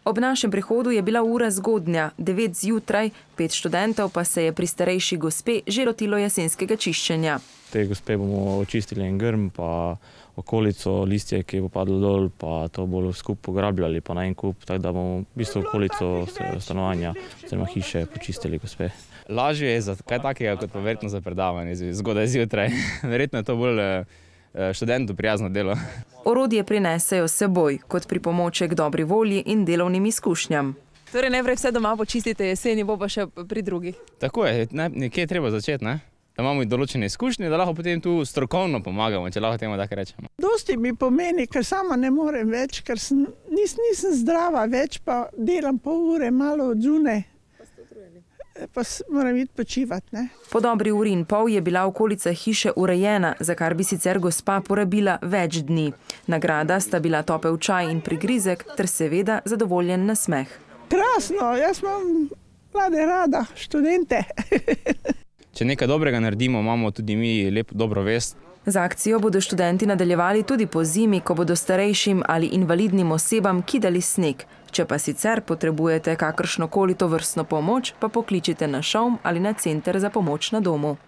Ob našem prihodu je bila ura zgodnja, 9 zjutraj, 5 študentov pa se je pri starejši gospe že lotilo jesenskega čiščenja. Te gospe bomo očistili en grm, pa okolico, listje, ki bo padlo dol, pa to bomo skupaj pograbljali, pa na en kup, tako da bomo v bistvu okolico stanovanja oziroma hiše počistili gospe. Lažje je za kaj takega, kot pa verjetno za predavanje zgodaj zjutraj. Verjetno je to bolj študentu prijazno delo. Orodje prinesejo s seboj, kot pripomoček dobri volji in delovnim izkušnjam. Torej najprej vse doma počistite, jeseni bo pa še pri drugih. Tako je, nekje je treba začeti, ne? Da imamo določene izkušnje, da lahko potem tu strokovno pomagamo, če lahko temu tako rečemo. Dosti mi pomeni, ker sama ne morem več, ker nisem zdrava več, pa delam pol ure malo od zunaj. Pa moram iti počivati, ne. Po dobri uri in pol je bila okolica hiše urejena, za kar bi sicer gospa porabila več dni. Nagrada sta bila topel čaj in prigrizek ter seveda zadovoljen nasmeh. Krasno, jaz imam mlade rada, študente. Če nekaj dobrega naredimo, imamo tudi mi dobro vest. Z akcijo bodo študenti nadaljevali tudi po zimi, ko bodo starejšim ali invalidnim osebam kidali sneg. Če pa sicer potrebujete kakršnokoli tovrstno pomoč, pa pokličite na ŠOUM ali na Center za pomoč na domu.